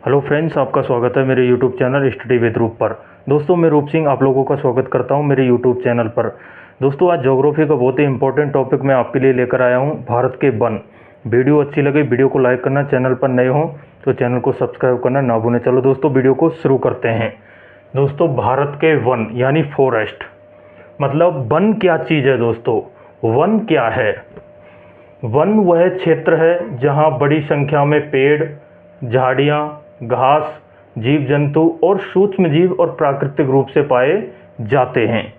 Hello friends, आपका स्वागत है मेरे यूट्यूब चैनल स्टडी विद रूप पर। दोस्तों, मैं रूप सिंह आप लोगों का स्वागत करता हूं मेरे यूट्यूब चैनल पर। दोस्तों, आज ज्योग्राफी का बहुत ही इंपॉर्टेंट टॉपिक मैं आपके लिए लेकर आया हूं, भारत के वन। वीडियो अच्छी लगे वीडियो को लाइक करना, चैनल पर नए हो तो चैनल को सब्सक्राइब करना ना भूलें। चलो दोस्तों, वीडियो को शुरू करते हैं। दोस्तों, भारत के वन यानी फॉरेस्ट, मतलब वन क्या चीज़ है दोस्तों? वन क्या है? वन वह क्षेत्र है जहाँ बड़ी संख्या में पेड़, झाड़ियाँ, घास, जीव जंतु और सूक्ष्म जीव और प्राकृतिक रूप से पाए जाते हैं।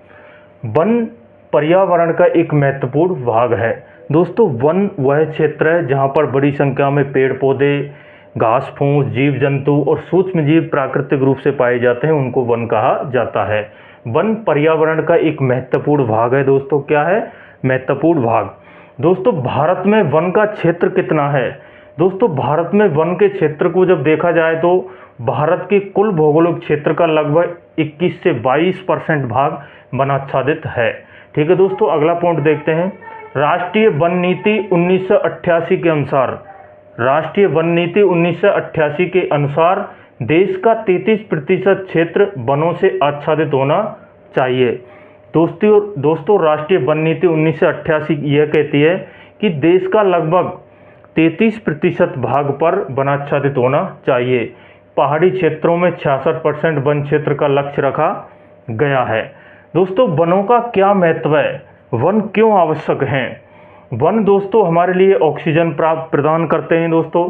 वन पर्यावरण का एक महत्वपूर्ण भाग है। दोस्तों, वन वह क्षेत्र है जहाँ पर बड़ी संख्या में पेड़ पौधे, घास फूस, जीव जंतु और सूक्ष्म जीव प्राकृतिक रूप से पाए जाते हैं, उनको वन कहा जाता है। वन पर्यावरण का एक महत्वपूर्ण भाग है। दोस्तों, क्या है? महत्वपूर्ण भाग। दोस्तों, भारत में वन का क्षेत्र कितना है? दोस्तों, भारत में वन के क्षेत्र को जब देखा जाए तो भारत के कुल भौगोलिक क्षेत्र का लगभग 21 से 22% भाग वनाच्छादित है। ठीक है दोस्तों, अगला पॉइंट देखते हैं। राष्ट्रीय वन नीति 1988 के अनुसार, राष्ट्रीय वन नीति 1988 के अनुसार देश का 33% क्षेत्र वनों से आच्छादित होना चाहिए। दोस्तों, राष्ट्रीय वन नीति 1988 यह कहती है कि देश का लगभग 33% भाग पर वनाच्छादित होना चाहिए। पहाड़ी क्षेत्रों में 66% वन क्षेत्र का लक्ष्य रखा गया है। दोस्तों, वनों का क्या महत्व है? वन क्यों आवश्यक हैं? वन दोस्तों हमारे लिए ऑक्सीजन प्रदान करते हैं दोस्तों,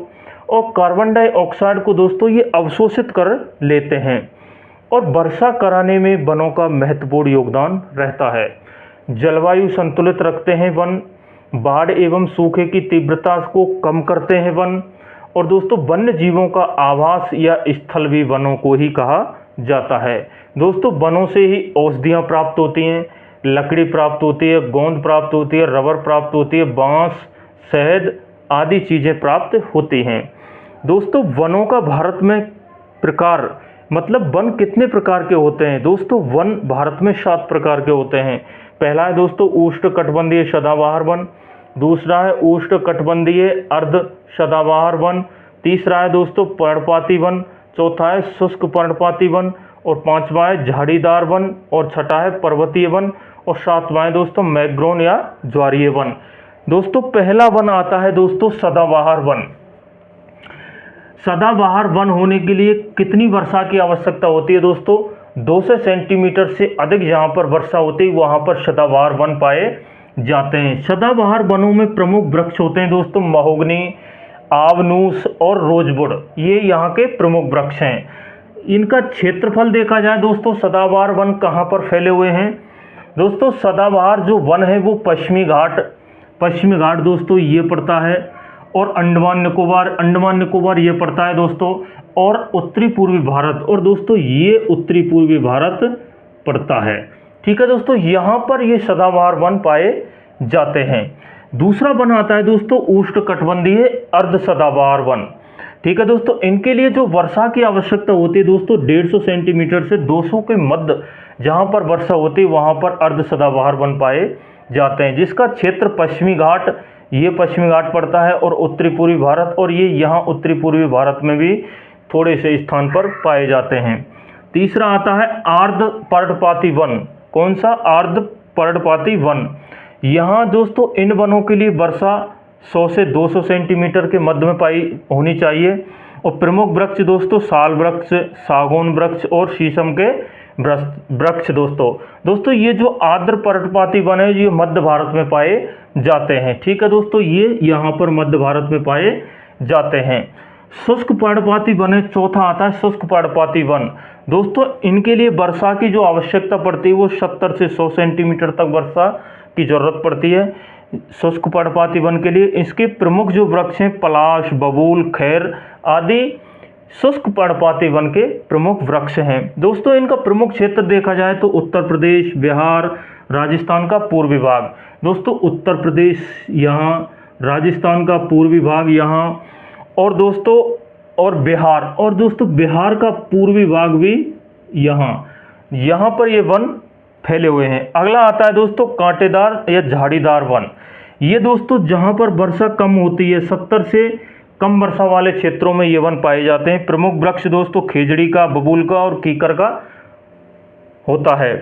और कार्बन डाइऑक्साइड को दोस्तों ये अवशोषित कर लेते हैं, और वर्षा कराने में वनों का महत्वपूर्ण योगदान रहता है। जलवायु संतुलित रखते हैं वन, बाढ़ एवं सूखे की तीव्रता को कम करते हैं वन, और दोस्तों वन्य जीवों का आवास या स्थल भी वनों को ही कहा जाता है। दोस्तों, वनों से ही औषधियाँ प्राप्त होती हैं, लकड़ी प्राप्त होती है, गोंद प्राप्त होती है, रबर प्राप्त होती है, बांस, शहद आदि चीज़ें प्राप्त होती हैं। दोस्तों, वनों का भारत में प्रकार, मतलब वन कितने प्रकार के होते हैं? दोस्तों, वन भारत में 7 प्रकार के होते हैं। पहला है दोस्तों उष्णकटिबंधीय सदाबहार वन, दूसरा है उष्णकटिबंधीय अर्ध सदाबहार वन, तीसरा है दोस्तों पर्णपाती वन, चौथा है शुष्क पर्णपाती वन, और पांचवा है झाड़ीदार वन, और छठा है पर्वतीय वन, और सातवां है दोस्तों मैग्रोन या ज्वारीय वन। दोस्तों, पहला वन आता है दोस्तों सदाबहार वन। सदाबहार वन होने के लिए कितनी वर्षा की आवश्यकता होती है दोस्तों? 200 सेंटीमीटर से अधिक जहाँ पर वर्षा होती है वहाँ पर सदाबहार वन पाए जाते हैं। सदाबहार वनों में प्रमुख वृक्ष होते हैं दोस्तों महोगनी, आवनूस और रोजवुड, ये यहाँ के प्रमुख वृक्ष हैं। इनका क्षेत्रफल देखा जाए दोस्तों, सदाबहार वन कहाँ पर फैले हुए हैं? दोस्तों, सदाबहार जो वन है वो पश्चिमी घाट दोस्तों ये पड़ता है, और अंडमान निकोबार ये पड़ता है दोस्तों, और उत्तरी पूर्वी भारत, और दोस्तों ये उत्तरी पूर्वी भारत पड़ता है। ठीक है दोस्तों, यहाँ पर ये सदाबहार वन पाए जाते हैं। दूसरा वन आता है दोस्तों उष्णकटिबंधीय अर्ध सदाबहार वन। ठीक है दोस्तों, इनके लिए जो वर्षा की आवश्यकता होती है दोस्तों 150 सेंटीमीटर से 200 के मध्य जहाँ पर वर्षा होती है वहाँ पर अर्ध सदाबहार वन पाए जाते हैं, जिसका क्षेत्र पश्चिमी घाट पड़ता है, और उत्तरी पूर्वी भारत, और ये यहाँ उत्तरी पूर्वी भारत में भी थोड़े से स्थान पर पाए जाते हैं। तीसरा आता है आर्द्र पर्णपाती वन। कौन सा? आर्द्र पर्णपाती वन। यहाँ दोस्तों इन वनों के लिए वर्षा 100 से 200 सेंटीमीटर के मध्य में पाई होनी चाहिए, और प्रमुख वृक्ष दोस्तों साल वृक्ष, सागौन वृक्ष और शीशम के वृक्ष दोस्तों ये जो आर्द्र पर्णपाती वन है ये मध्य भारत में पाए जाते हैं। ठीक है दोस्तों, ये यहाँ पर मध्य भारत में पाए जाते हैं। शुष्क पर्णपाती वन है, चौथा आता है शुष्क पर्णपाती वन। दोस्तों, इनके लिए वर्षा की जो आवश्यकता पड़ती है वो 70 से 100 सेंटीमीटर तक वर्षा की जरूरत पड़ती है शुष्क पर्णपाती वन के लिए। इसके प्रमुख जो वृक्ष हैं पलाश, बबूल, खैर आदि शुष्क पर्णपाती वन के प्रमुख वृक्ष हैं। दोस्तों, इनका प्रमुख क्षेत्र देखा जाए तो उत्तर प्रदेश, बिहार, राजस्थान का पूर्वी भाग। दोस्तों, उत्तर प्रदेश यहाँ, राजस्थान का पूर्वी भाग यहाँ, और दोस्तों बिहार का पूर्वी भाग भी यहाँ पर ये वन फैले हुए हैं। अगला आता है दोस्तों कांटेदार या झाड़ीदार वन। ये दोस्तों जहाँ पर वर्षा कम होती है 70 से कम वर्षा वाले क्षेत्रों में ये वन पाए जाते हैं। प्रमुख वृक्ष दोस्तों खेजड़ी का, बबूल का और कीकर का होता है।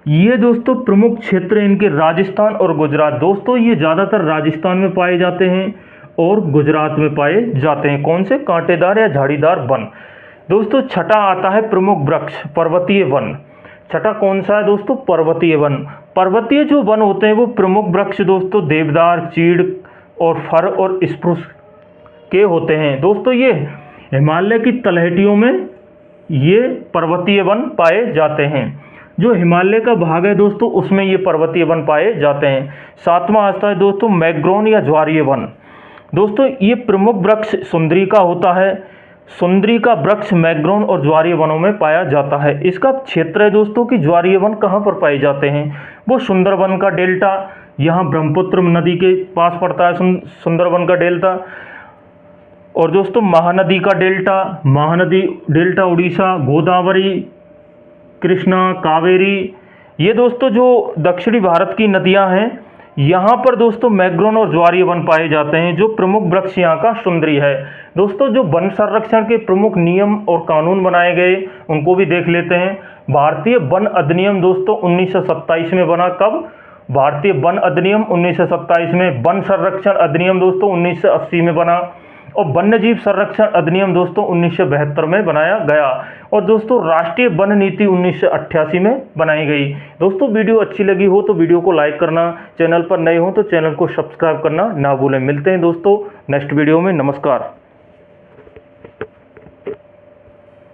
ये दोस्तों प्रमुख क्षेत्र इनके राजस्थान और गुजरात। दोस्तों ये ज़्यादातर राजस्थान में पाए जाते हैं और गुजरात में पाए जाते हैं। कौन से? कांटेदार या झाड़ीदार वन। दोस्तों छठा आता है प्रमुख वृक्ष पर्वतीय वन। छठा कौन सा है दोस्तों? पर्वतीय वन। पर्वतीय जो वन होते हैं वो प्रमुख वृक्ष दोस्तों देवदार, चीड़ और फर और स्प्रूस के होते हैं। दोस्तों ये हिमालय की तलहटियों में ये पर्वतीय वन पाए जाते हैं। जो हिमालय का भाग है दोस्तों उसमें ये पर्वतीय वन पाए जाते हैं। सातवां आता है दोस्तों मैग्रोन या ज्वारीय वन। दोस्तों ये प्रमुख वृक्ष सुंदरी का होता है। सुंदरी का वृक्ष मैग्रोन और ज्वारीय वनों में पाया जाता है। इसका क्षेत्र है दोस्तों कि ज्वारीय वन कहाँ पर पाए जाते हैं? वो सुंदरवन का डेल्टा, यहाँ ब्रह्मपुत्र नदी के पास पड़ता है सुंदरवन का डेल्टा। और दोस्तों महानदी का डेल्टा, महानदी डेल्टा उड़ीसा, गोदावरी, कृष्णा, कावेरी, ये दोस्तों जो दक्षिणी भारत की नदियां हैं यहाँ पर दोस्तों मैग्रोन और ज्वारीय वन पाए जाते हैं। जो प्रमुख वृक्ष यहाँ का सुंदरी है। दोस्तों जो वन संरक्षण के प्रमुख नियम और कानून बनाए गए उनको भी देख लेते हैं। भारतीय वन अधिनियम दोस्तों 1927 में बना। कब? भारतीय वन अधिनियम 1927 में। वन संरक्षण अधिनियम दोस्तों 1980 में बना। और वन्यजीव संरक्षण अधिनियम दोस्तों 1972 में बनाया गया। और दोस्तों राष्ट्रीय वन नीति 1988 में बनाई गई। दोस्तों वीडियो अच्छी लगी हो तो वीडियो को लाइक करना, चैनल पर नए हो तो चैनल को सब्सक्राइब करना ना भूलें। मिलते हैं दोस्तों नेक्स्ट वीडियो में। नमस्कार।